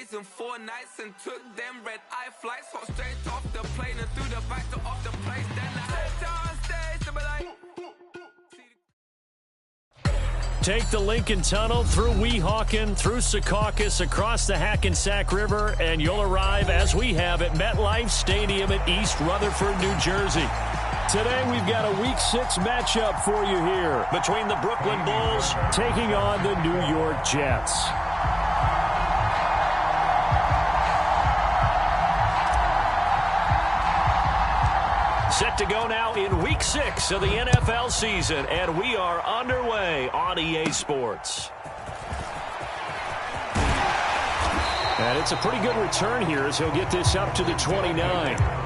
days and 4 nights and took them red-eye flights. Hot straight off the plane and through the back to off the place. Then I head on stage to be like... Take the Lincoln Tunnel through Weehawken, through Secaucus, across the Hackensack River, and you'll arrive, as we have, at MetLife Stadium at East Rutherford, New Jersey. Today, we've got a Week 6 matchup for you here between the Brooklyn Bulls taking on the New York Jets. Set to go now in Week 6 of the NFL season, and we are underway on EA Sports. And it's a pretty good return here as he'll get this up to the 29.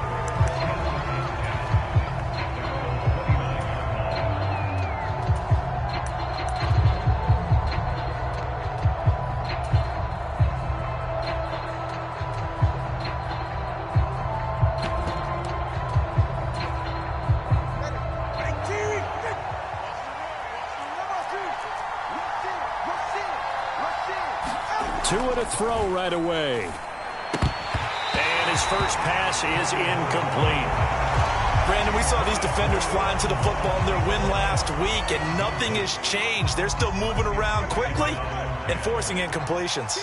Throw right away. And his first pass is incomplete. Brandon, we saw these defenders flying to the football in their win last week, and nothing has changed. They're still moving around quickly and forcing incompletions.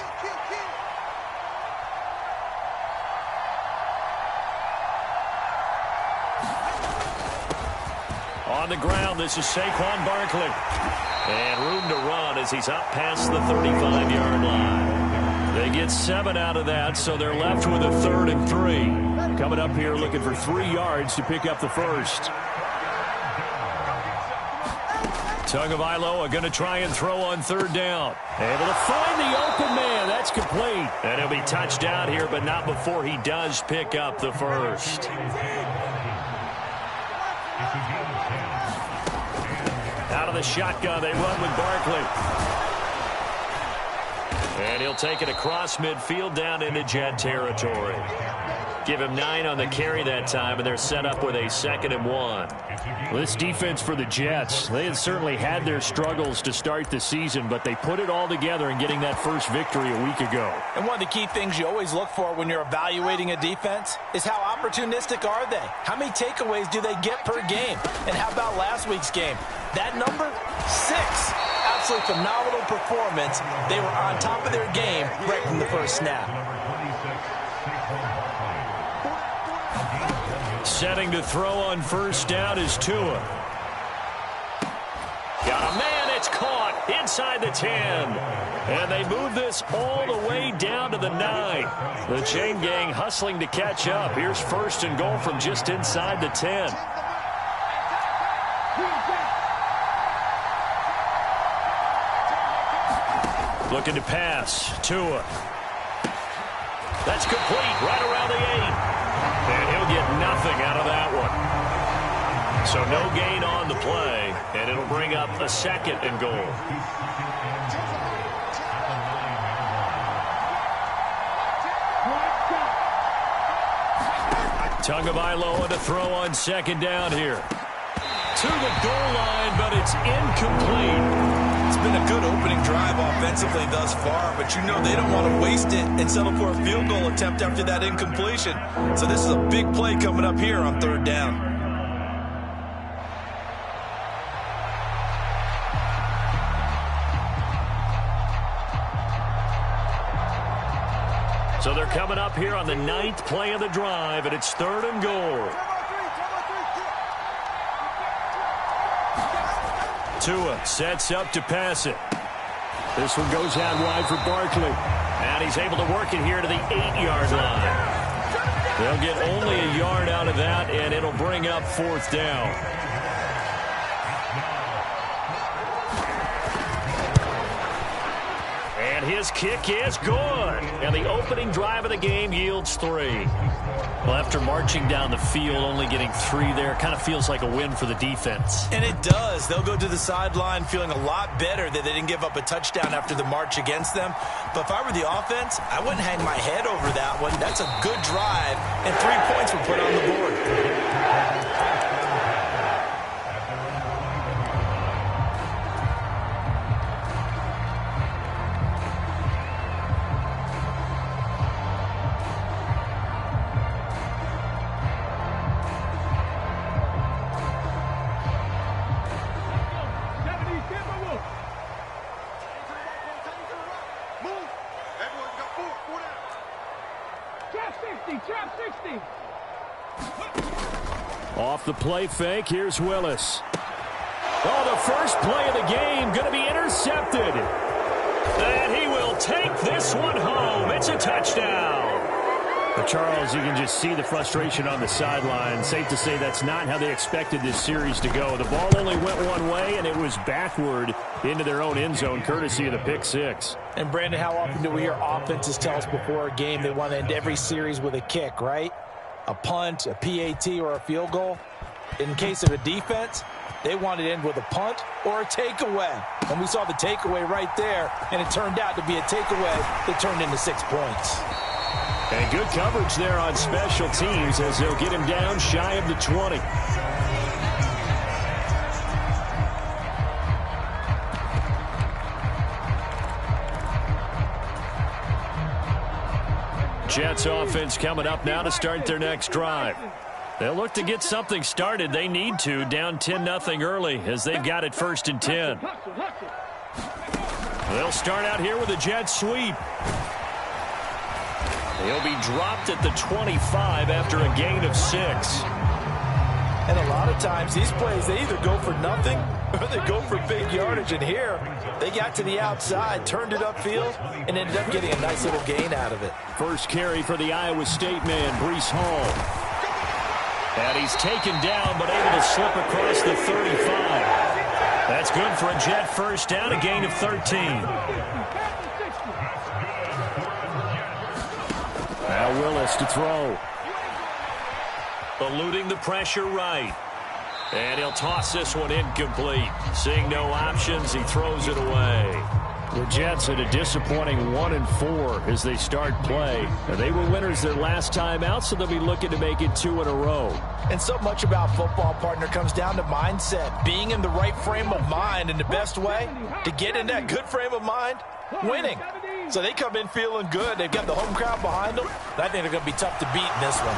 On the ground, this is Saquon Barkley. And room to run as he's up past the 35-yard line. They get 7 out of that, so they're left with a 3rd and 3. Coming up here looking for 3 yards to pick up the first. Tagovailoa going to try and throw on 3rd down. Able to find the open man. That's complete. And he'll be touched down here, but not before he does pick up the first. Out of the shotgun, they run with Barkley. And he'll take it across midfield down into Jet territory. Give him 9 on the carry that time, and they're set up with a 2nd and 1. Well, this defense for the Jets, they had certainly had their struggles to start the season, but they put it all together in getting that first victory a week ago. And one of the key things you always look for when you're evaluating a defense is how opportunistic are they? How many takeaways do they get per game? And how about last week's game? That number? 6. Absolutely phenomenal performance. They were on top of their game right from the first snap. Setting to throw on 1st down is Tua. Got a man, it's caught inside the 10. And they move this all the way down to the 9. The chain gang hustling to catch up. Here's 1st and goal from just inside the 10. Looking to pass. Tua. That's complete right around the 8. And he'll get nothing out of that one. So no gain on the play, and it'll bring up a 2nd and goal. Tagovailoa to throw on 2nd down here. To the goal line, but it's incomplete. It's been a good opening drive offensively thus far, but you know they don't want to waste it and settle for a field goal attempt after that incompletion. So this is a big play coming up here on 3rd down. So they're coming up here on the 9th play of the drive, and it's 3rd and goal. Tua sets up to pass it. This one goes out wide for Barkley. And he's able to work it here to the 8-yard line. They'll get only a yard out of that, and it'll bring up 4th down. And his kick is good. And the opening drive of the game yields 3. Well, after marching down the field, only getting 3 there, kind of feels like a win for the defense. And it does. They'll go to the sideline feeling a lot better that they didn't give up a touchdown after the march against them. But if I were the offense, I wouldn't hang my head over that one. That's a good drive, and 3 points were put on the board. Off the play fake, here's Willis. Oh, the first play of the game going to be intercepted. And he will take this one home. It's a touchdown. But Charles, you can just see the frustration on the sideline. Safe to say that's not how they expected this series to go. The ball only went one way, and it was backward into their own end zone, courtesy of the pick six. And, Brandon, how often do we hear offenses tell us before a game they want to end every series with a kick, right? A punt, a PAT, or a field goal. In case of a defense, they want to end with a punt or a takeaway. And we saw the takeaway right there, and it turned out to be a takeaway that turned into 6 points. And good coverage there on special teams as they'll get him down shy of the 20. Jets offense coming up now to start their next drive. They'll look to get something started. They need to, down 10-0 early as they've got it 1st and 10. They'll start out here with a jet sweep. He'll be dropped at the 25 after a gain of 6. And a lot of times these plays, they either go for nothing or they go for big yardage. And here, they got to the outside, turned it upfield, and ended up getting a nice little gain out of it. First carry for the Iowa State man, Breece Hall. And he's taken down, but able to slip across the 35. That's good for a Jet first down, a gain of 13. Now Willis to throw. Eluding the pressure right. And he'll toss this one incomplete. Seeing no options, he throws it away. The Jets at a disappointing 1-4 as they start play. They were winners their last time out, so they'll be looking to make it 2 in a row. And so much about football, partner, comes down to mindset. Being in the right frame of mind, and the best way to get in that good frame of mind, winning. So they come in feeling good. They've got the home crowd behind them. And I think they're going to be tough to beat in this one.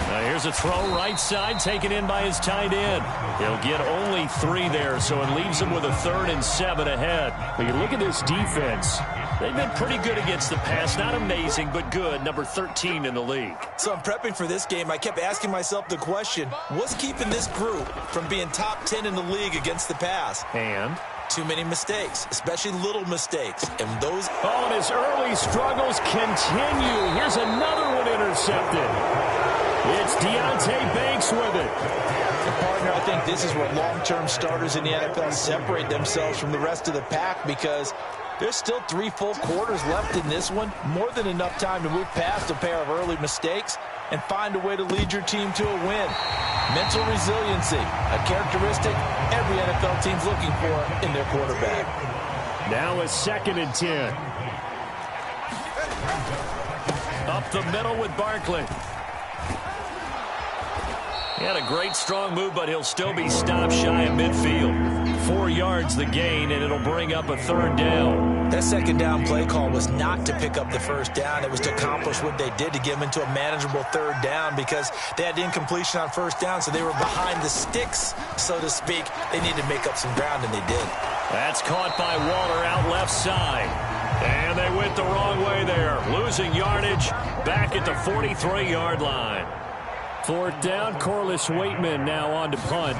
Now here's a throw right side, taken in by his tight end. He'll get only 3 there, so it leaves him with a 3rd and 7 ahead. But you look at this defense. They've been pretty good against the pass. Not amazing, but good. Number 13 in the league. So I'm prepping for this game. I kept asking myself the question, what's keeping this group from being top 10 in the league against the pass? And too many mistakes, especially little mistakes. And those... Oh, and his early struggles continue. Here's another one intercepted. It's Deontay Banks with it. And partner, I think this is where long-term starters in the NFL separate themselves from the rest of the pack, because there's still 3 full quarters left in this one. More than enough time to move past a pair of early mistakes and find a way to lead your team to a win. Mental resiliency, a characteristic every NFL team's looking for in their quarterback. Now a 2nd and 10. Up the middle with Barkley. He had a great strong move, but he'll still be stopped shy of midfield. 4 yards the gain, and it'll bring up a 3rd down. That 2nd down play call was not to pick up the 1st down. It was to accomplish what they did, to get them into a manageable 3rd down, because they had incompletion on 1st down, so they were behind the sticks, so to speak. They needed to make up some ground, and they did. That's caught by Waller out left side. And they went the wrong way there. Losing yardage back at the 43-yard line. 4th down, Corliss Waitman now on to punt.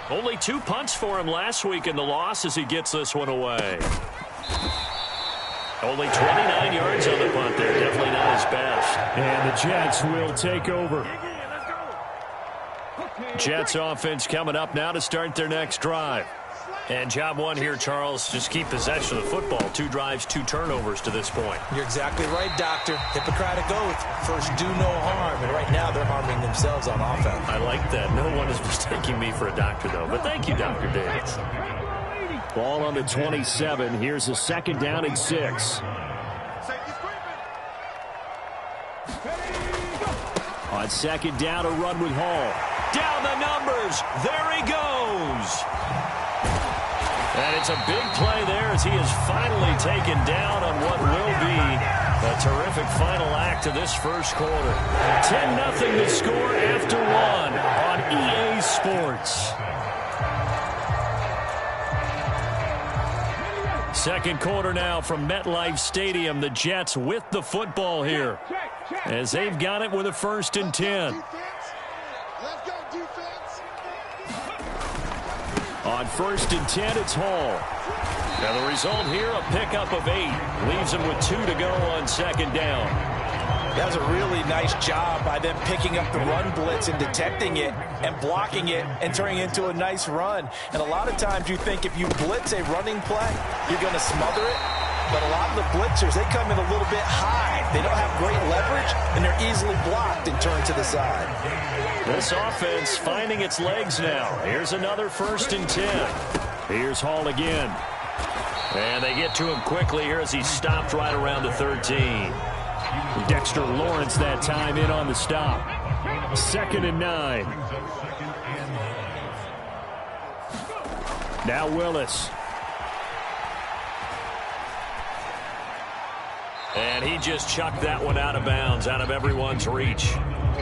Only 2 punts for him last week in the loss as he gets this one away. Only 29 yards on the punt there. Definitely not his best. And the Jets will take over. Jets offense coming up now to start their next drive. And job 1 here, Charles, just keep possession of the football. 2 drives, 2 turnovers to this point. You're exactly right, Doctor. Hippocratic oath. First, do no harm. And right now, they're harming themselves on offense. I like that. No one is mistaking me for a doctor, though. But thank you, Dr. Davis. Ball on the 27. Here's a 2nd down and 6. On 2nd down, a run with Hall. Down the numbers. There he goes. And it's a big play there as he is finally taken down on what will be a terrific final act of this first quarter. 10-0 to score after 1 on EA Sports. Second quarter now from MetLife Stadium. The Jets with the football here as they've got it with a 1st and 10. Let's go, defense. On 1st and 10, it's Hall. Now the result here, a pickup of 8. Leaves him with 2 to go on 2nd down. That was a really nice job by them picking up the run blitz and detecting it and blocking it and turning it into a nice run. And a lot of times you think if you blitz a running play, you're going to smother it. But a lot of the blitzers, they come in a little bit high. They don't have great leverage, and they're easily blocked and turned to the side. This offense finding its legs now. Here's another 1st and 10. Here's Hall again. And they get to him quickly here as he's stopped right around the 13. Dexter Lawrence that time in on the stop. 2nd and 9. Now Willis. And he just chucked that one out of bounds, out of everyone's reach.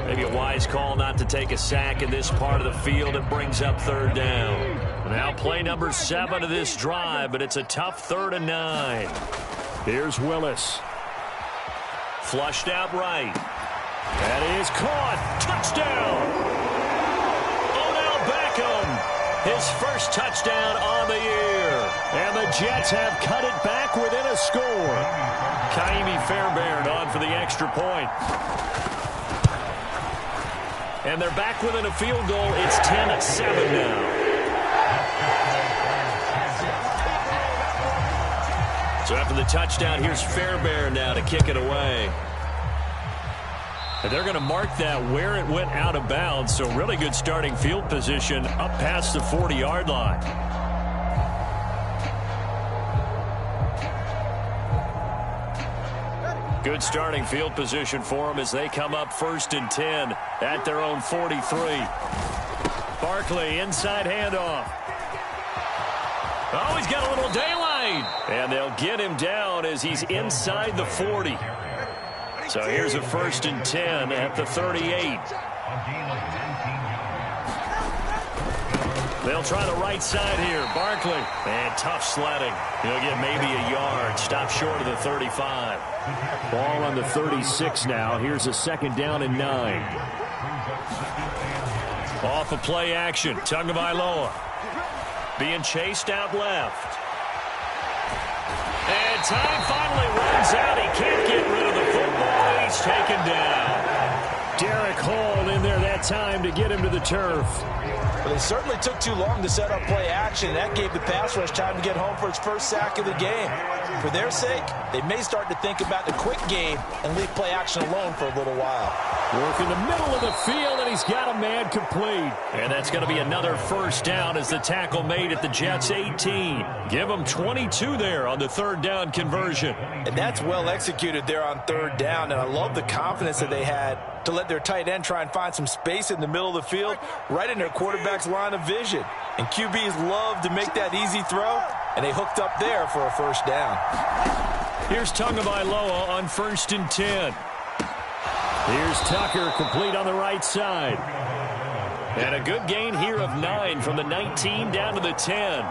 Maybe a wise call not to take a sack in this part of the field. It brings up 3rd down. Now play number 7 of this drive, but it's a tough 3rd and 9. Here's Willis. Flushed out right. That is caught. Touchdown! Odell Beckham. His first touchdown on the year. And the Jets have cut it back within a score. Kaimi Fairbairn on for the extra point. And they're back within a field goal. It's 10-7 now. So after the touchdown, here's Fairbairn now to kick it away. And they're going to mark that where it went out of bounds. So really good starting field position up past the 40-yard line. Good starting field position for them as they come up 1st and 10 at their own 43. Barkley inside handoff. Oh, he's got a little daylight. And they'll get him down as he's inside the 40. So here's a 1st and 10 at the 38. They'll try the right side here. Barkley. And tough sledding. He'll get maybe a yard. Stop short of the 35. Ball on the 36 now. Here's a 2nd down and 9. Off of play action. Tagovailoa. Being chased out left. And time finally runs out. He can't get rid of the football. He's taken down. Derek Hall in there that time to get him to the turf. Well, they certainly took too long to set up play action. That gave the pass rush time to get home for its first sack of the game. For their sake, they may start to think about the quick game and leave play action alone for a little while. Work in the middle of the field, and he's got a man complete. And that's going to be another 1st down as the tackle made at the Jets' 18. Give them 22 there on the 3rd down conversion. And that's well executed there on 3rd down, and I love the confidence that they had to let their tight end try and find some space in the middle of the field, right in their quarterback's line of vision. And QBs love to make that easy throw, and they hooked up there for a 1st down. Here's Tagovailoa on 1st and 10. Here's Tucker, complete on the right side. And a good gain here of 9 from the 19 down to the 10.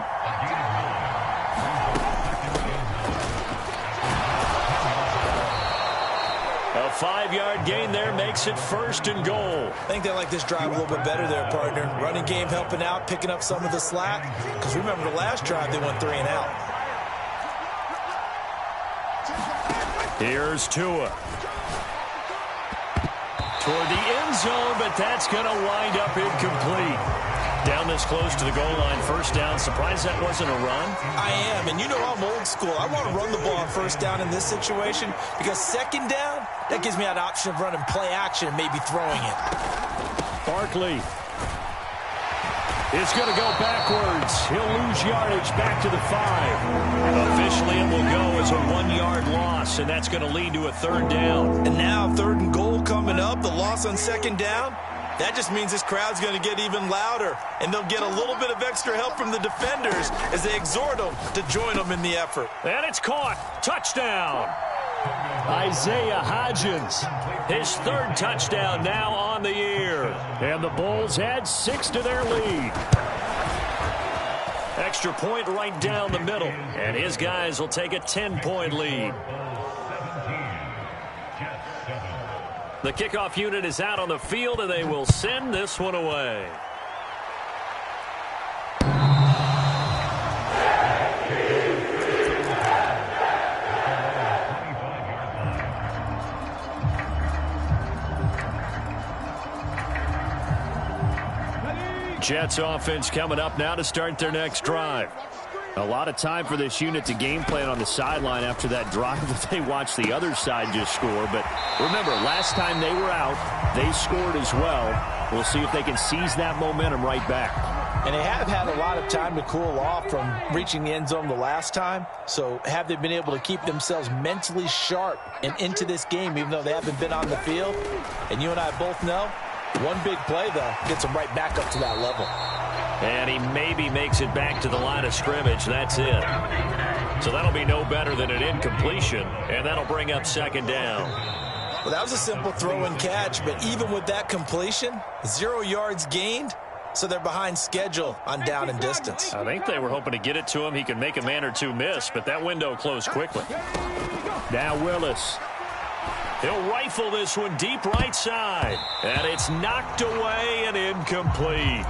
A 5-yard gain there makes it 1st and goal. I think they like this drive a little bit better there, partner. Running game helping out, picking up some of the slack. Because remember the last drive, they went 3 and out. Here's Tua. Toward the end zone, but that's going to wind up incomplete. Down this close to the goal line, 1st down. Surprised that wasn't a run? I am, and you know I'm old school. I want to run the ball on 1st down in this situation because 2nd down, that gives me an option of running play action and maybe throwing it. Barkley is going to go backwards. He'll lose yardage back to the 5. Officially, it will go as a 1-yard loss, and that's going to lead to a 3rd down. And now 3rd and goal coming up, the loss on 2nd down. That just means this crowd's going to get even louder, and they'll get a little bit of extra help from the defenders as they exhort them to join them in the effort. And it's caught. Touchdown. Isaiah Hodgins, his 3rd touchdown now on the year. And the Bulls add 6 to their lead. Extra point right down the middle. And his guys will take a 10-point lead. The kickoff unit is out on the field, and they will send this one away. Jets offense coming up now to start their next drive. A lot of time for this unit to game plan on the sideline after that drive that they watched the other side just score. But remember, last time they were out, they scored as well. We'll see if they can seize that momentum right back. And they have had a lot of time to cool off from reaching the end zone the last time. So have they been able to keep themselves mentally sharp and into this game, even though they haven't been on the field? And you and I both know, one big play, though, gets them right back up to that level. And he maybe makes it back to the line of scrimmage. That's it. So that'll be no better than an incompletion, and that'll bring up second down. Well, that was a simple throw and catch, but even with that completion, 0 yards gained, so they're behind schedule on down and distance. I think they were hoping to get it to him. He could make a man or two miss, but that window closed quickly. Now Willis. He'll rifle this one deep right side. And it's knocked away and incomplete.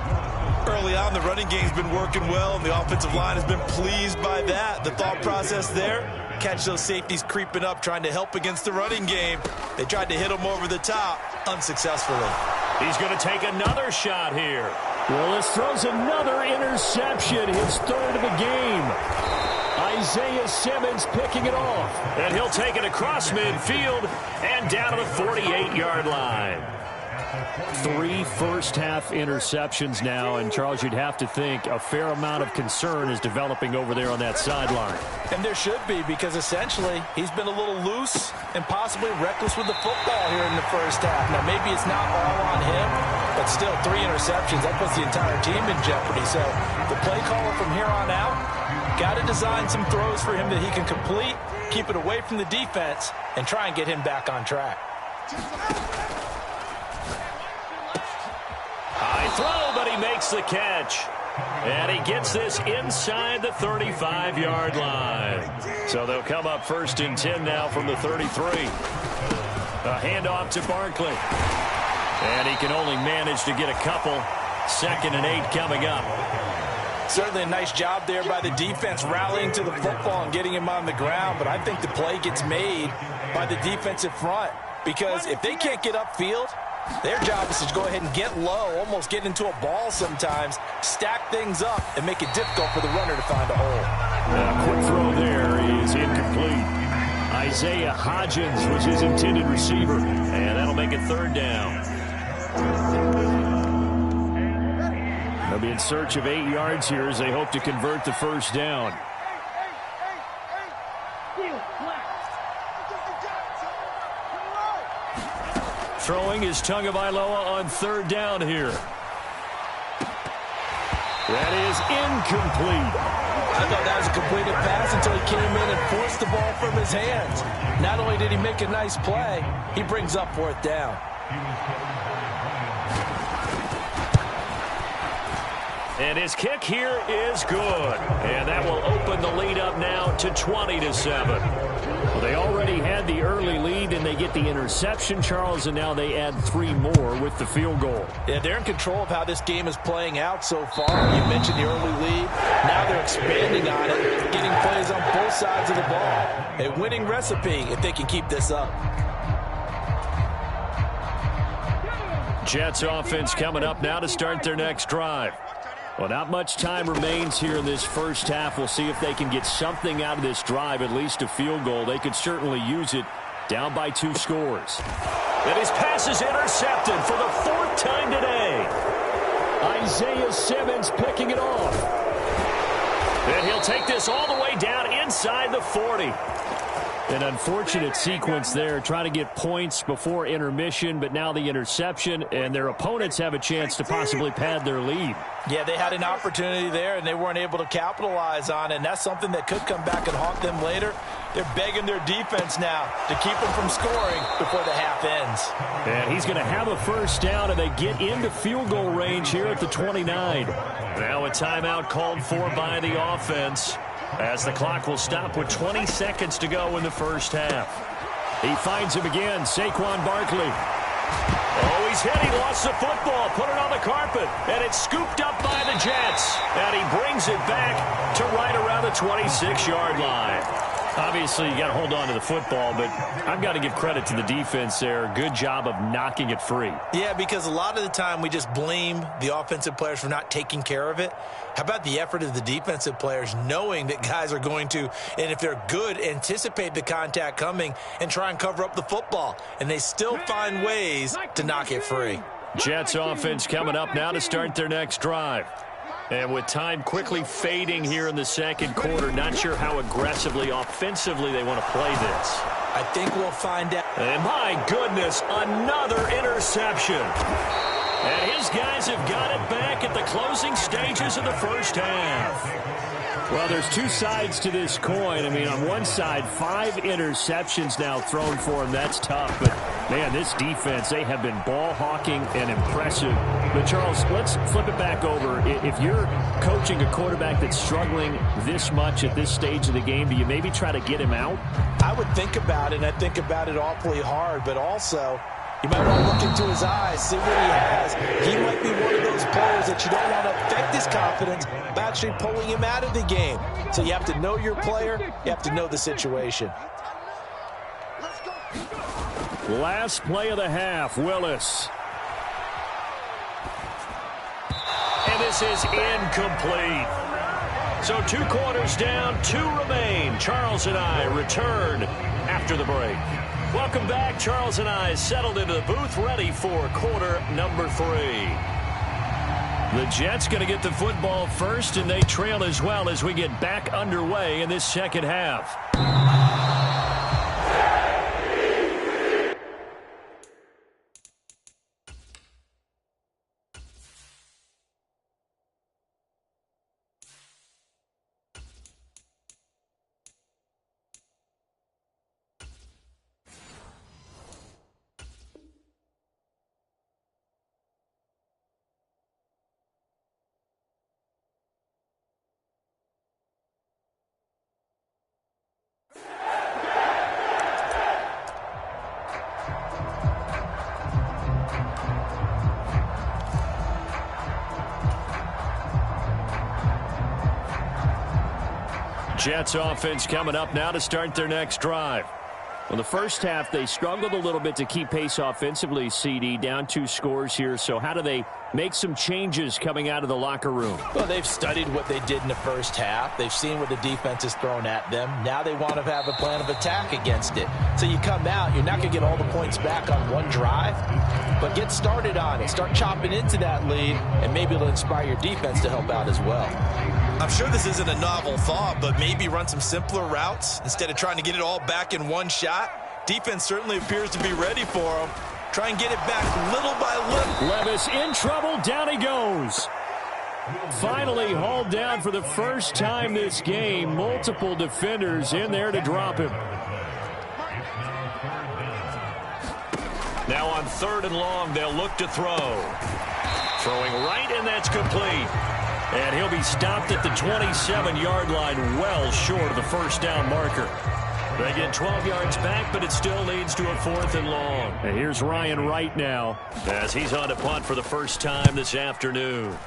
Early on, the running game's been working well, and the offensive line has been pleased by that. The thought process there, catch those safeties creeping up, trying to help against the running game. They tried to hit him over the top, unsuccessfully. He's going to take another shot here. Willis throws another interception, his third of the game. Isaiah Simmons picking it off. And he'll take it across midfield and down to the 48-yard line. 3 first-half interceptions now, and Charles, you'd have to think a fair amount of concern is developing over there on that sideline. And there should be, because essentially he's been a little loose and possibly reckless with the football here in the first half. Now, maybe it's not all on him, but still 3 interceptions. That puts the entire team in jeopardy. So the play caller from here on out, got to design some throws for him that he can complete, keep it away from the defense, and try and get him back on track. High throw, but he makes the catch. And he gets this inside the 35-yard line. So they'll come up 1st and 10 now from the 33. A handoff to Barkley. And he can only manage to get a couple. 2nd and 8 coming up. Certainly a nice job there by the defense rallying to the football and getting him on the ground. But I think the play gets made by the defensive front. Because if they can't get upfield, their job is to go ahead and get low, almost get into a ball sometimes, stack things up, and make it difficult for the runner to find a hole. A quick throw there is incomplete. Isaiah Hodgins was his intended receiver, and that'll make it 3rd down. They'll be in search of 8 yards here as they hope to convert the 1st down. Throwing is Tagovailoa on 3rd down here. That is incomplete. I thought that was a completed pass until he came in and forced the ball from his hands. Not only did he make a nice play, he brings up 4th down. And his kick here is good. And that will open the lead up now to 20-7. Well, they already had the early lead, and they get the interception, Charles, and now they add 3 more with the field goal. Yeah, they're in control of how this game is playing out so far. You mentioned the early lead. Now they're expanding on it, getting plays on both sides of the ball. A winning recipe if they can keep this up. Jets offense coming up now to start their next drive. Well, not much time remains here in this first half. We'll see if they can get something out of this drive, at least a field goal. They could certainly use it, down by 2 scores. And his pass is intercepted for the 4th time today. Isaiah Simmons picking it off. And he'll take this all the way down inside the 40. An unfortunate sequence there, trying to get points before intermission, but now the interception, and their opponents have a chance to possibly pad their lead. Yeah, they had an opportunity there, and they weren't able to capitalize on it, and that's something that could come back and haunt them later. They're begging their defense now to keep them from scoring before the half ends. And he's going to have a first down, and they get into field goal range here at the 29. Now a timeout called for by the offense, as the clock will stop with 20 seconds to go in the first half. He finds him again, Saquon Barkley. Oh, he's hit. He lost the football. Put it on the carpet. And it's scooped up by the Jets. And he brings it back to right around the 26-yard line. Obviously, you got to hold on to the football, but I've got to give credit to the defense there. Good job of knocking it free. Yeah, because a lot of the time we just blame the offensive players for not taking care of it. How about the effort of the defensive players knowing that guys are going to, and if they're good, anticipate the contact coming and try and cover up the football. And they still find ways to knock it free. Jets offense coming up now to start their next drive. And with time quickly fading here in the second quarter, not sure how aggressively, offensively they want to play this. I think we'll find out. And my goodness, another interception. And his guys have got it back at the closing stages of the first half. Well, there's two sides to this coin. I mean, on one side, 5 interceptions now thrown for him. That's tough. But, man, this defense, they have been ball hawking and impressive. But, Charles, let's flip it back over. If you're coaching a quarterback that's struggling this much at this stage of the game, do you maybe try to get him out? I would think about it, and I think about it awfully hard. But also, you might want to look into his eyes, see what he has. He might be one of those players that you don't want to affect his confidence by actually pulling him out of the game. So you have to know your player. You have to know the situation. Last play of the half, Willis. And this is incomplete. So 2 quarters down, 2 remain. Charles and I return after the break. Welcome back. Charles and I settled into the booth, ready for quarter number 3. The Jets going to get the football first, and they trail as well as we get back underway in this second half. Jets offense coming up now to start their next drive. Well, the first half, they struggled a little bit to keep pace offensively, CD, down 2 scores here. So how do they make some changes coming out of the locker room? Well, they've studied what they did in the first half. They've seen what the defense has thrown at them. Now they want to have a plan of attack against it. So you come out, you're not going to get all the points back on one drive, but get started on it. Start chopping into that lead, and maybe it'll inspire your defense to help out as well. I'm sure this isn't a novel thought, but maybe run some simpler routes instead of trying to get it all back in one shot. Defense certainly appears to be ready for them. Try and get it back little by little. Levis in trouble. Down he goes. Finally hauled down for the first time this game. Multiple defenders in there to drop him. Now on 3rd and long, they'll look to throw. Throwing right, and that's complete. And he'll be stopped at the 27-yard line, well short of the first down marker. They get 12 yards back, but it still leads to a 4th and long. And here's Ryan Wright now, as he's on to punt for the first time this afternoon.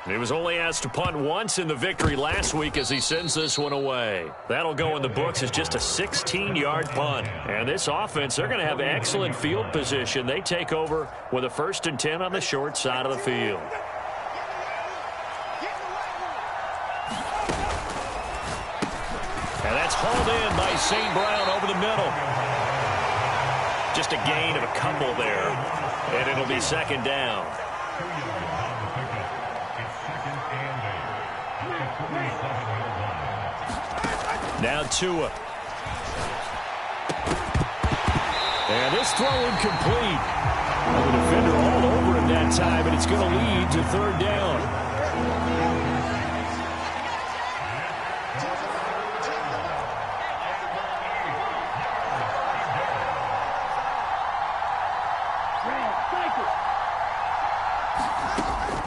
He was only asked to punt once in the victory last week as he sends this one away. That'll go in the books as just a 16-yard punt. And this offense, they're going to have excellent field position. They take over with a 1st and 10 on the short side of the field. And that's hauled in by St. Brown over the middle. Just a gain of a couple there. And it'll be 2nd down. Now Tua. And this throw incomplete. The defender all over him that time, and it's going to lead to 3rd down.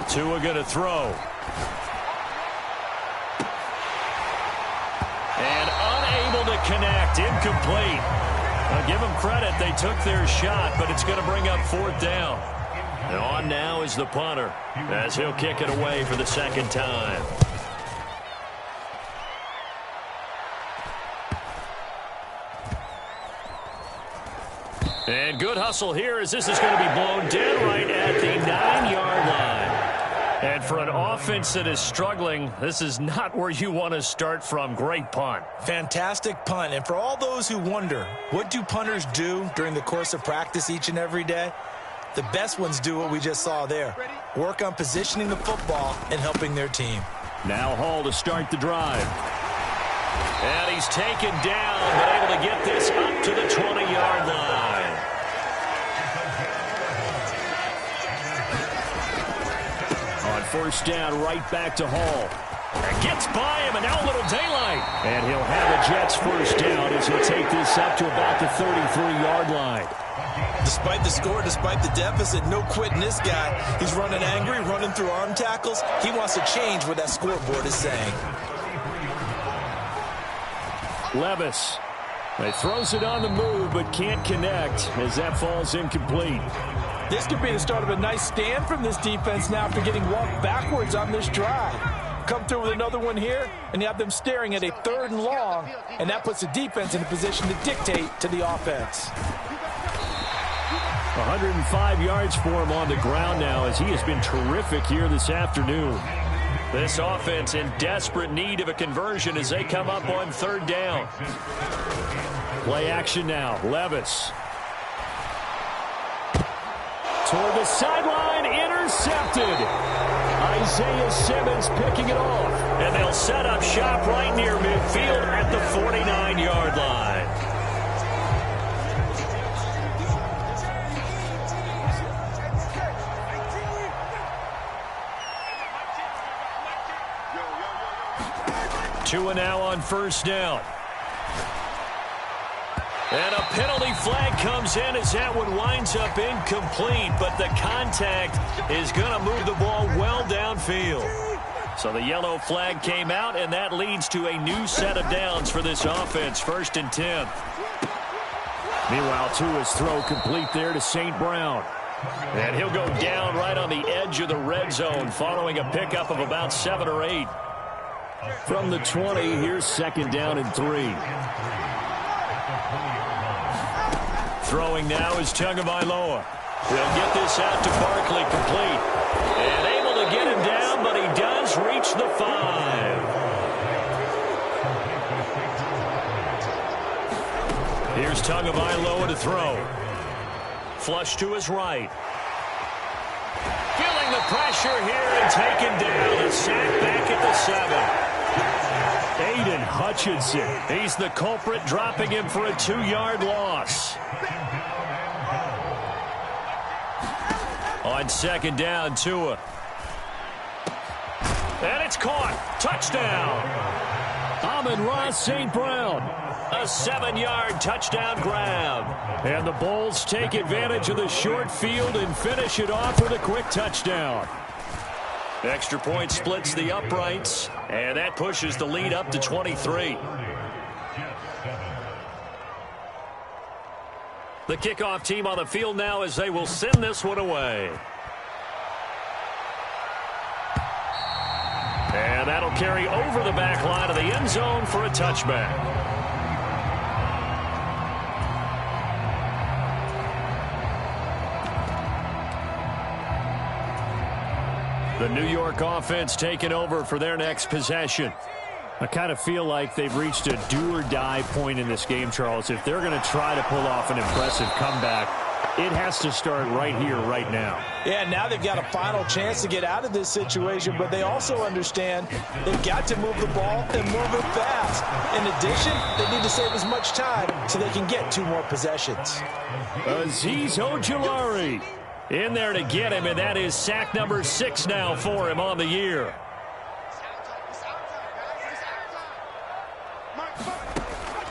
Tua going to throw. And unable to connect. Incomplete. I'll give them credit. They took their shot, but it's going to bring up 4th down. And on now is the punter, as he'll kick it away for the 2nd time. And good hustle here, as this is going to be blown dead right at the 9-yard line. And for an offense that is struggling, this is not where you want to start from. Great punt. Fantastic punt. And for all those who wonder, what do punters do during the course of practice each and every day? The best ones do what we just saw there. Work on positioning the football and helping their team. Now Hall to start the drive. And he's taken down, but able to get this up to the 20-yard line. On 1st down, right back to Hall. And gets by him, and now a little daylight. And he'll have a Jets 1st down as he'll take this up to about the 33-yard line. Despite the score, despite the deficit, no quitting this guy. He's running angry, running through arm tackles. He wants to change what that scoreboard is saying. Levis. He throws it on the move, but can't connect as that falls incomplete. This could be the start of a nice stand from this defense now after getting walked backwards on this drive. Come through with another one here, and you have them staring at a 3rd and long, and that puts the defense in a position to dictate to the offense. 105 yards for him on the ground now, as he has been terrific here this afternoon. This offense in desperate need of a conversion as they come up on 3rd down. Play action now. Levis. Toward the sideline, intercepted. Isaiah Simmons picking it off. And they'll set up shop right near midfield at the 49-yard line. Tua now on 1st down. And a penalty flag comes in as that one winds up incomplete, but the contact is going to move the ball well downfield. So the yellow flag came out, and that leads to a new set of downs for this offense, 1st and 10. Meanwhile, Tua's throw complete there to St. Brown. And he'll go down right on the edge of the red zone following a pickup of about 7 or 8. From the 20, here's 2nd down and 3. Throwing now is Tagovailoa. He'll get this out to Barkley complete. And able to get him down, but he does reach the 5. Here's Tagovailoa to throw. Flush to his right. Feeling the pressure here and taken down. A sack back at the 7. Aiden Hutchinson. He's the culprit, dropping him for a 2-yard loss. On 2nd down, Tua. And it's caught. Touchdown. Amon-Ra St. Brown. A 7-yard touchdown grab. And the Bulls take advantage of the short field and finish it off with a quick touchdown. Extra point splits the uprights, and that pushes the lead up to 23. The kickoff team on the field now as they will send this one away. And that'll carry over the back line of the end zone for a touchback. The New York offense taking over for their next possession. I kind of feel like they've reached a do-or-die point in this game, Charles. If they're going to try to pull off an impressive comeback, it has to start right here, right now. Yeah, now they've got a final chance to get out of this situation, but they also understand they've got to move the ball and move it fast. In addition, they need to save as much time so they can get 2 more possessions. Azeez Ojulari in there to get him, and that is sack number 6 now for him on the year.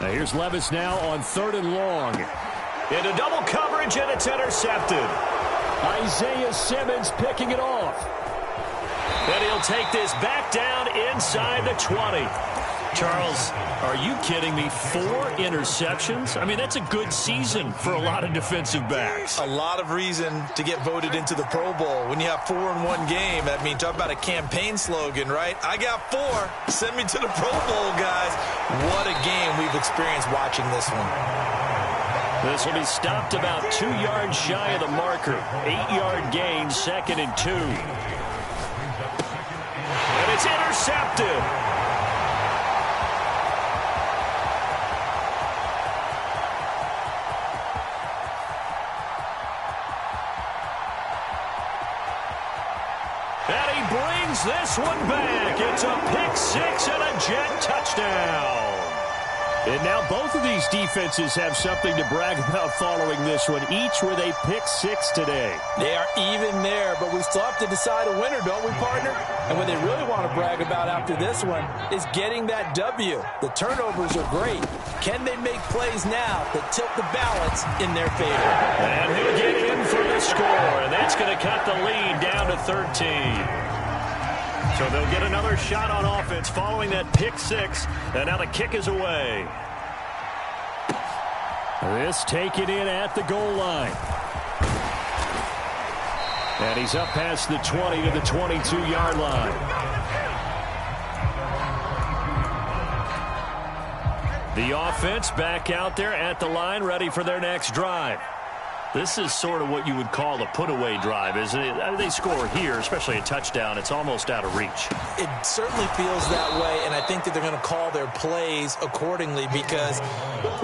Now here's Levis now on 3rd and long. Into double coverage, and it's intercepted. Isaiah Simmons picking it off. And he'll take this back down inside the 20. Charles, are you kidding me? 4 interceptions? I mean, that's a good season for a lot of defensive backs. A lot of reason to get voted into the Pro Bowl. When you have 4 in one game, I mean, talk about a campaign slogan, right? I got 4. Send me to the Pro Bowl, guys. What a game we've experienced watching this one. This will be stopped about 2 yards shy of the marker. 8-yard gain, 2nd and 2. And it's intercepted. And he brings this one back. It's a pick-6 and a Jet touchdown. And now both of these defenses have something to brag about following this one, each with a pick-6 today. They are even there, but we still have to decide a winner, don't we, partner? And what they really want to brag about after this one is getting that W. The turnovers are great. Can they make plays now that tilt the balance in their favor? And he'll get in for the score, and that's going to cut the lead down to 13. So they'll get another shot on offense following that pick-6, and now the kick is away. This taken in at the goal line. And he's up past the 20 to the 22-yard line. The offense back out there at the line, ready for their next drive. This is sort of what you would call a put-away drive, isn't it? I mean, they score here, especially a touchdown. It's almost out of reach. It certainly feels that way, and I think that they're going to call their plays accordingly because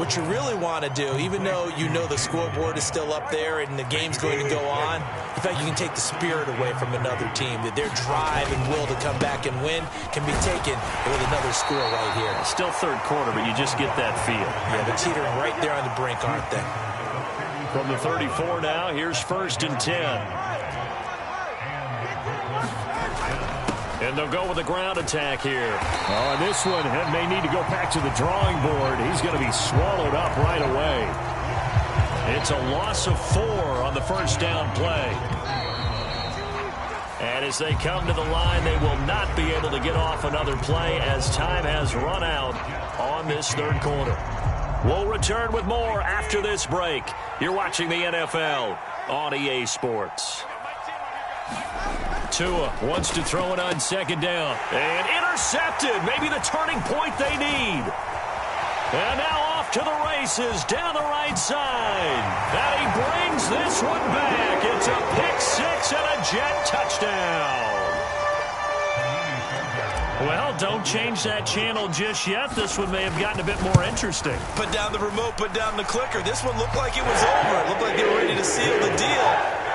what you really want to do, even though you know the scoreboard is still up there and the game's going to go on, in fact, you can take the spirit away from another team, that their drive and will to come back and win can be taken with another score right here. Still third quarter, but you just get that feel. Yeah, they're teetering right there on the brink, aren't they? From the 34 now, here's 1st and 10. And they'll go with a ground attack here. Oh, and this one may need to go back to the drawing board. He's going to be swallowed up right away. It's a loss of 4 on the first down play. And as they come to the line, they will not be able to get off another play as time has run out on this third quarter. We'll return with more after this break. You're watching the NFL on EA Sports. Tua wants to throw it on 2nd down. And intercepted. Maybe the turning point they need. And now off to the races down the right side. And he brings this one back. It's a pick-6 and a Jet touchdown. Well, don't change that channel just yet. This one may have gotten a bit more interesting. Put down the remote, put down the clicker. This one looked like it was over. It looked like they were ready to seal the deal.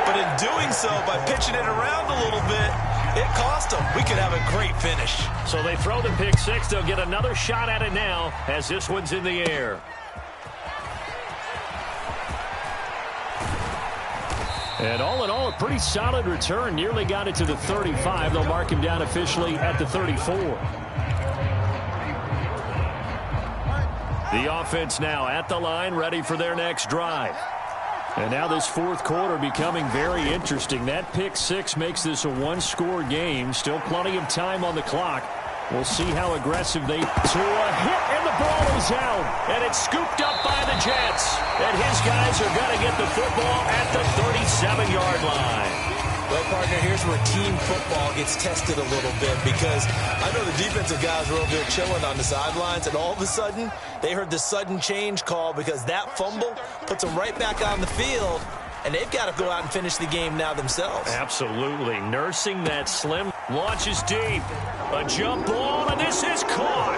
But in doing so, by pitching it around a little bit, it cost them. We could have a great finish. So they throw the pick-6. They'll get another shot at it now as this one's in the air. And all in all, a pretty solid return. Nearly got it to the 35. They'll mark him down officially at the 34. The offense now at the line, ready for their next drive. And now this fourth quarter becoming very interesting. That pick-6 makes this a one-score game. Still plenty of time on the clock. We'll see how aggressive they... To a hit, and the ball is out. And it's scooped up by the Jets. And his guys are going to get the football at the 37-yard line. Well, partner, here's where team football gets tested a little bit because I know the defensive guys were over there chilling on the sidelines, and all of a sudden, they heard the sudden change call because that fumble puts them right back on the field, and they've got to go out and finish the game now themselves. Absolutely. Nursing that slim. Launches deep. A jump ball, and this is caught.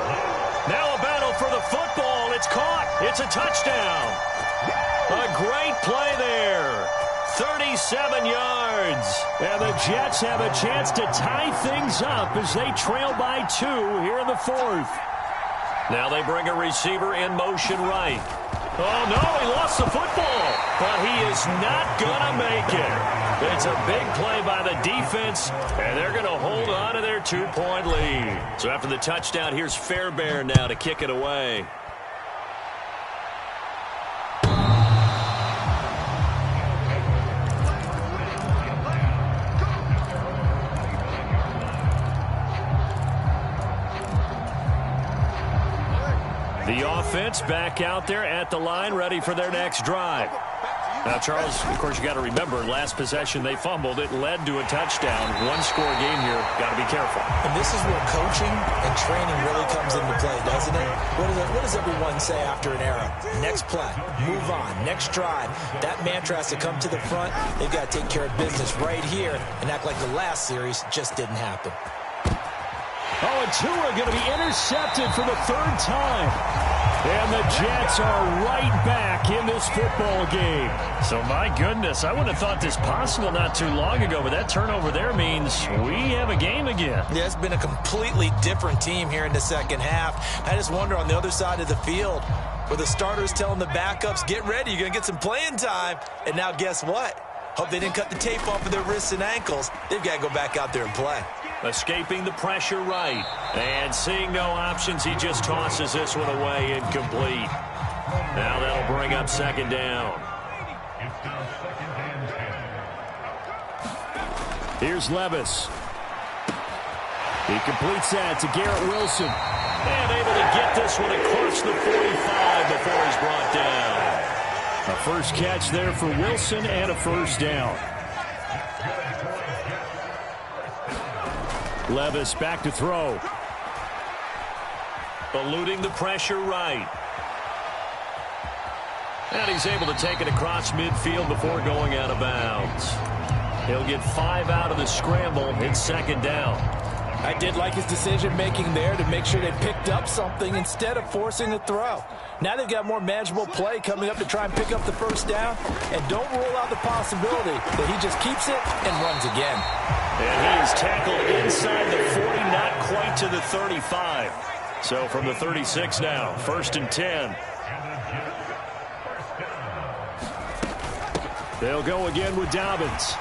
Now a battle for the football. It's caught. It's a touchdown. A great play there. 37 yards. And the Jets have a chance to tie things up as they trail by 2 here in the fourth. Now they bring a receiver in motion right. Oh, no, he lost the football. But he is not going to make it. It's a big play by the defense, and they're going to hold on to their 2-point lead. So after the touchdown, here's Fairbairn now to kick it away. offense back out there at the line, ready for their next drive. Now, Charles, of course, you got to remember, last possession they fumbled. It led to a touchdown. One-score game here. Got to be careful. And this is where coaching and training really comes into play, doesn't it? What does everyone say after an error? Next play, move on, next drive. That mantra has to come to the front. They've got to take care of business right here and act like the last series just didn't happen. Oh, and Tua going to be intercepted for the third time. And the Jets are right back in this football game. So, my goodness, I wouldn't have thought this possible not too long ago, but that turnover there means we have a game again. Yeah, it's been a completely different team here in the second half. I just wonder on the other side of the field, where the starters telling the backups, get ready, you're going to get some playing time. And now guess what? Hope they didn't cut the tape off of their wrists and ankles. They've got to go back out there and play. Escaping the pressure right. And seeing no options, he just tosses this one away incomplete. Now that'll bring up second down. Here's Levis. He completes that to Garrett Wilson. And able to get this one across the 45 before he's brought down. A first catch there for Wilson and a first down. Levis back to throw. Eluding the pressure right. And he's able to take it across midfield before going out of bounds. He'll get 5 out of the scramble. It's second down. I did like his decision-making there to make sure they picked up something instead of forcing a throw. Now they've got more manageable play coming up to try and pick up the first down. And don't rule out the possibility that he just keeps it and runs again. And he is tackled inside the 40, not quite to the 35. So from the 36 now, 1st and 10. They'll go again with Dobbins.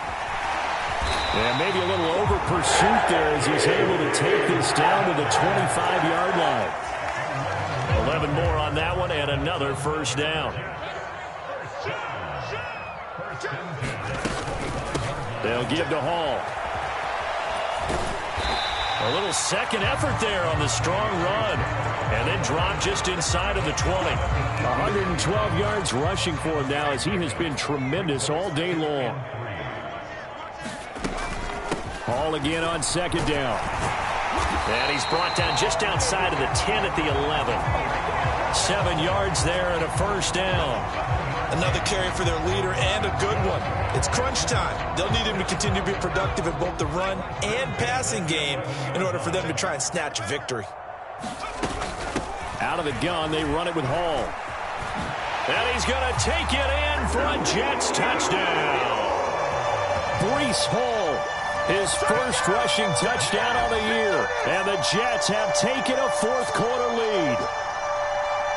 And maybe a little over pursuit there as he's able to take this down to the 25-yard line. 11 more on that one and another first down. They'll give to Hall. A little second effort there on the strong run. And then drop just inside of the 20. 112 yards rushing for him now as he has been tremendous all day long. Hall again on second down. And he's brought down just outside of the 10 at the 11. 7 yards there and a first down. Another carry for their leader and a good one. It's crunch time. They'll need him to continue to be productive in both the run and passing game in order for them to try and snatch a victory. Out of the gun, they run it with Hall. And he's going to take it in for a Jets touchdown. Breece Hall, his first rushing touchdown on the year. And the Jets have taken a fourth-quarter lead.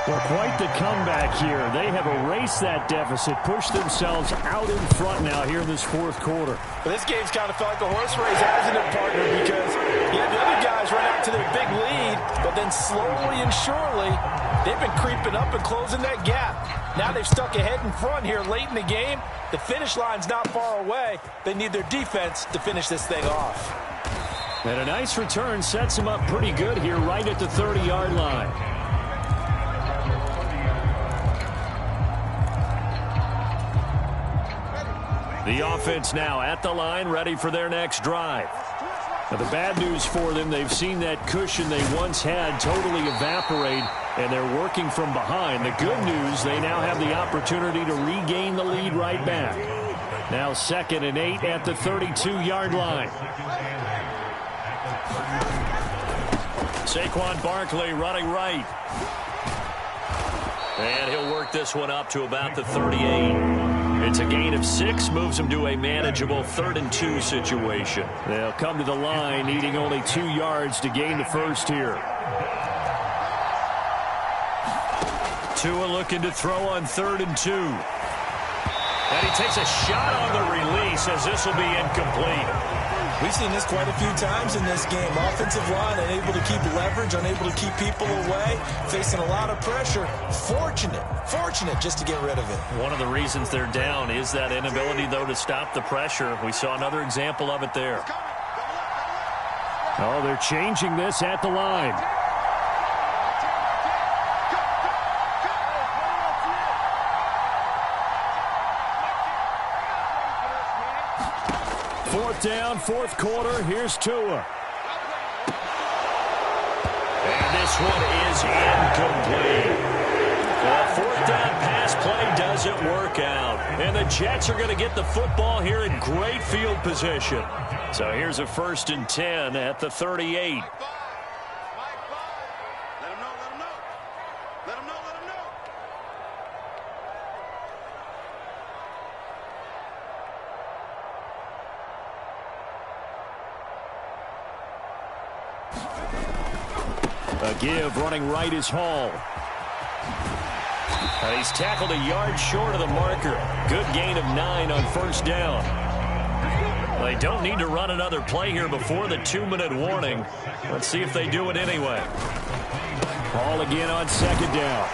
Well, quite the comeback here. They have erased that deficit, pushed themselves out in front now here in this fourth quarter. But this game's kind of felt like a horse race, hasn't it, partner? Because you had the other guys run out to their big lead, but then slowly and surely, they've been creeping up and closing that gap. Now they've stuck ahead in front here late in the game. The finish line's not far away. They need their defense to finish this thing off. And a nice return sets them up pretty good here right at the 30-yard line. The offense now at the line, ready for their next drive. Now, the bad news for them, they've seen that cushion they once had totally evaporate, and they're working from behind. The good news, they now have the opportunity to regain the lead right back. Now 2nd and 8 at the 32-yard line. Saquon Barkley running right. And he'll work this one up to about the 38. It's a gain of 6, moves them to a manageable 3rd and 2 situation. They'll come to the line, needing only 2 yards to gain the first here. Tua looking to throw on 3rd and 2. And he takes a shot on the release as this will be incomplete. We've seen this quite a few times in this game. Offensive line unable to keep leverage, unable to keep people away, facing a lot of pressure. Fortunate just to get rid of it. One of the reasons they're down is that inability, though, to stop the pressure. We saw another example of it there. Oh, they're changing this at the line. 4th down, 4th quarter. Here's Tua. And this one is incomplete. The 4th down pass play doesn't work out. And the Jets are going to get the football here in great field position. So here's a 1st and 10 at the 38. A give running right is Hall. And he's tackled a yard short of the marker. Good gain of 9 on 1st down. They don't need to run another play here before the 2-minute warning. Let's see if they do it anyway. Hall again on 2nd down.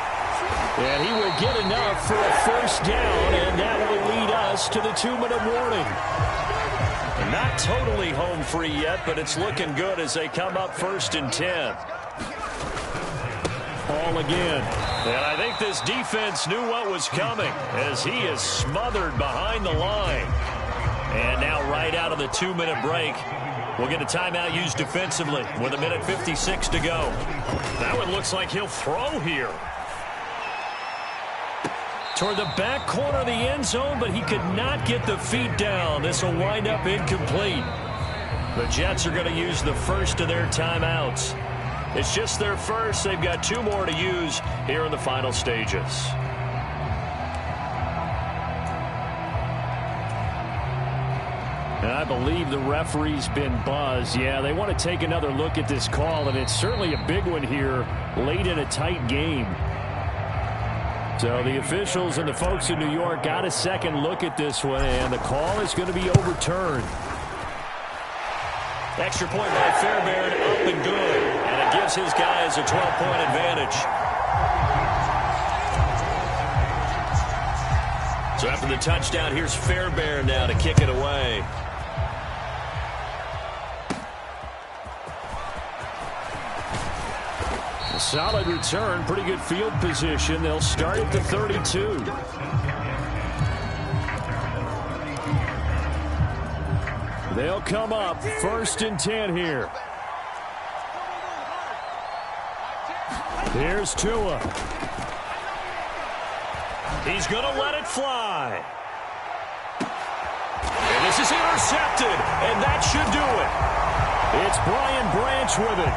And he will get enough for a 1st down, and that will lead us to the 2-minute warning. Not totally home free yet, but it's looking good as they come up 1st and 10. Hall again. And I think this defense knew what was coming as he is smothered behind the line. And now right out of the 2-minute break, we'll get a timeout used defensively with 1:56 to go. That one looks like he'll throw here. Toward the back corner of the end zone, but he could not get the feet down. This will wind up incomplete. The Jets are going to use the first of their timeouts. It's just their first. They've got 2 more to use here in the final stages. And I believe the referee's been buzzed. Yeah, they want to take another look at this call, and it's certainly a big one here late in a tight game. So the officials and the folks in New York got a second look at this one, and the call is going to be overturned. Extra point by Fairbairn, up and good. And it gives his guys a 12-point advantage. So after the touchdown, here's Fairbairn now to kick it away. A solid return, pretty good field position. They'll start at the 32. They'll come up 1st and 10 here. Here's Tua. He's going to let it fly. And this is intercepted, and that should do it. It's Brian Branch with it.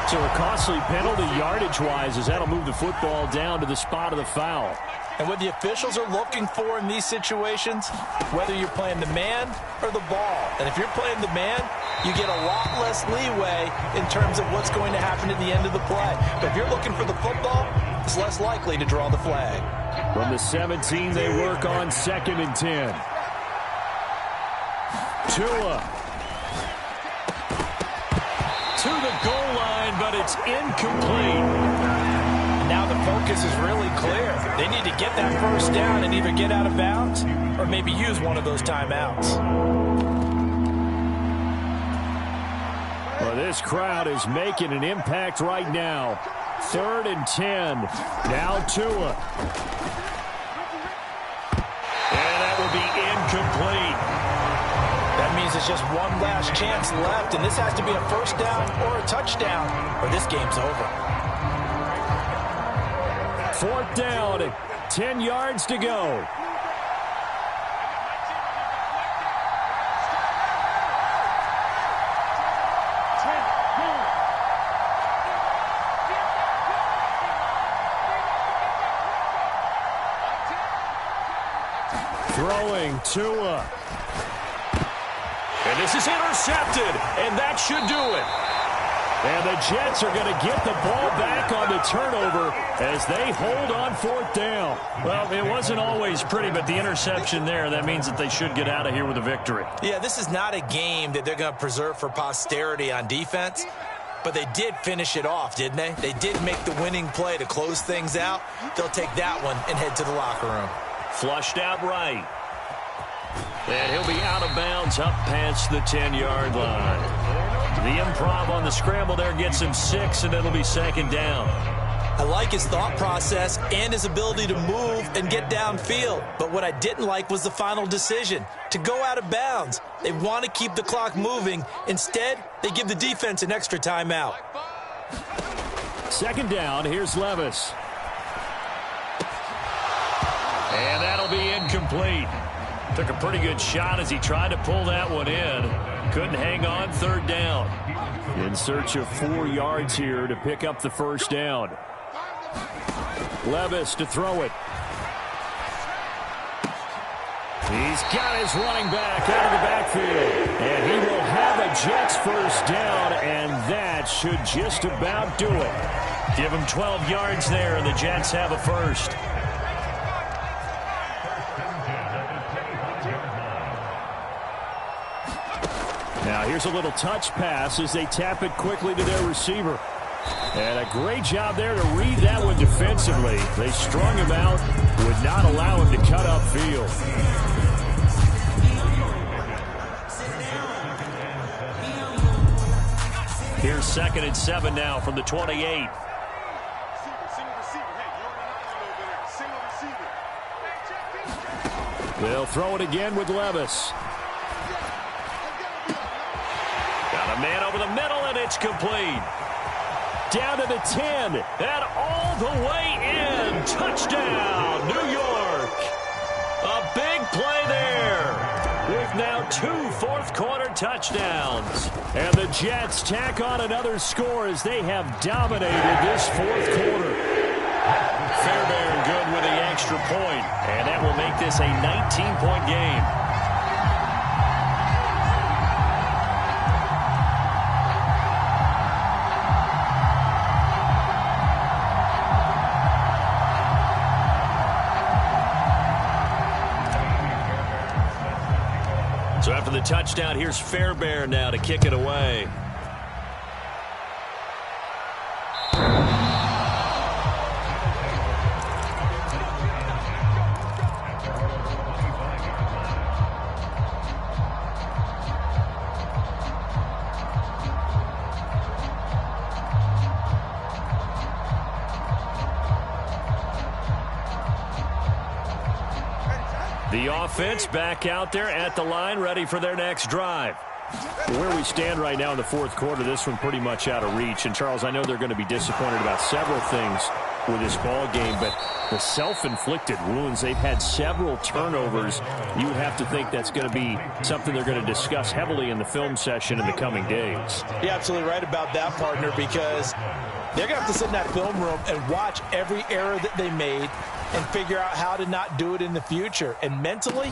So a costly penalty yardage-wise as that'll move the football down to the spot of the foul. And what the officials are looking for in these situations, whether you're playing the man or the ball. And if you're playing the man, you get a lot less leeway in terms of what's going to happen at the end of the play. But if you're looking for the football, it's less likely to draw the flag. From the 17, they work on 2nd and 10. Tua. To the goal line, but it's incomplete. Now the focus is really clear. They need to get that 1st down and either get out of bounds or maybe use one of those timeouts. Well, this crowd is making an impact right now. 3rd and 10. Now Tua. And that will be incomplete. That means it's just one last chance left, and this has to be a 1st down or a touchdown, or this game's over. 4th down, 10 yards to go. Throwing Tua. And this is intercepted, and that should do it. And the Jets are going to get the ball back on the turnover as they hold on 4th down. Well, it wasn't always pretty, but the interception there, that means that they should get out of here with a victory. Yeah, this is not a game that they're going to preserve for posterity on defense, but they did finish it off, didn't they? They did make the winning play to close things out. They'll take that one and head to the locker room. Flushed out right. And he'll be out of bounds up past the 10-yard line. The improv on the scramble there gets him 6, and it'll be 2nd down. I like his thought process and his ability to move and get downfield. But what I didn't like was the final decision, to go out of bounds. They want to keep the clock moving. Instead, they give the defense an extra timeout. Second down, here's Levis. And that'll be incomplete. Took a pretty good shot as he tried to pull that one in. Couldn't hang on, third down. In search of 4 yards here to pick up the first down. Levis to throw it. He's got his running back out of the backfield. And he will have a Jets first down, and that should just about do it. Give him 12 yards there, and the Jets have a first. Now here's a little touch pass as they tap it quickly to their receiver. And a great job there to read that one defensively. They strung him out, would not allow him to cut upfield. Here's 2nd and 7 now from the 28. They'll throw it again with Levis. Got a man over the middle, and it's complete. Down to the 10, and all the way in. Touchdown, New York. A big play there, with now 2 fourth-quarter touchdowns. And the Jets tack on another score as they have dominated this fourth quarter. Fairbairn good with the extra point, and that will make this a 19-point game. So after the touchdown, here's Fairbairn now to kick it away. The offense back out there at the line, ready for their next drive. Where we stand right now in the fourth quarter, this one pretty much out of reach. And, Charles, I know they're going to be disappointed about several things with this ball game, but the self-inflicted wounds, they've had several turnovers. You would have to think that's going to be something they're going to discuss heavily in the film session in the coming days. You're absolutely right about that, partner, because they're going to have to sit in that film room and watch every error that they made and figure out how to not do it in the future. And mentally,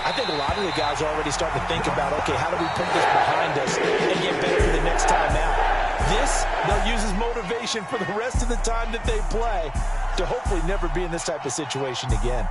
I think a lot of the guys are already starting to think about, okay, how do we put this behind us and get better for the next time out? This, they'll use as motivation for the rest of the time that they play to hopefully never be in this type of situation again.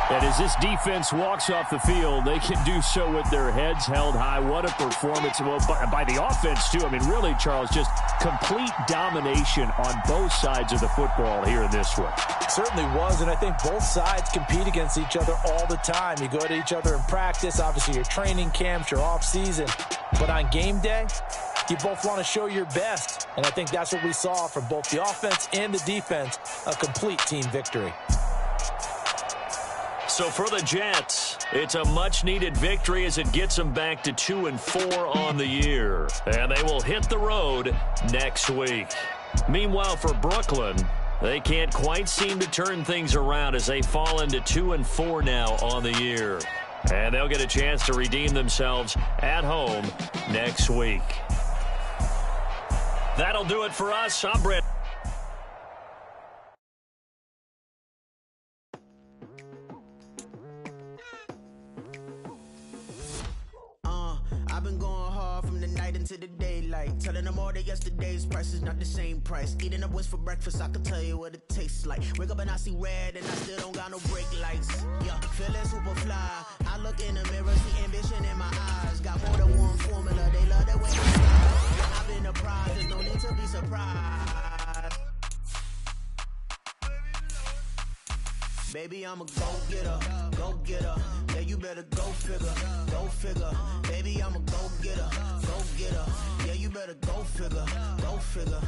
And as this defense walks off the field, they can do so with their heads held high. What a performance. Well, by the offense, too. I mean, really, Charles, just complete domination on both sides of the football here in this one. It certainly was, and I think both sides compete against each other all the time. You go at each other in practice, obviously your training camps, your off-season. But on game day, you both want to show your best. And I think that's what we saw from both the offense and the defense, a complete team victory. So for the Jets, it's a much-needed victory as it gets them back to 2-4 on the year. And they will hit the road next week. Meanwhile, for Brooklyn, they can't quite seem to turn things around as they fall into 2-4 now on the year. And they'll get a chance to redeem themselves at home next week. That'll do it for us. I'm Brett. I've been going hard from the night into the daylight, telling them all that yesterday's price is not the same price. Eating up what's for breakfast, I can tell you what it tastes like. Wake up and I see red and I still don't got no brake lights. Yeah, feeling super fly. I look in the mirror, see ambition in my eyes. Got more than one formula, they love the way I fly. I've been a prize, there's no need to be surprised. Baby, I'm a go-getter, go-getter. Yeah, you better go figure, go figure. Baby, I'm a go-getter, go-getter. Yeah, you better go figure, go figure.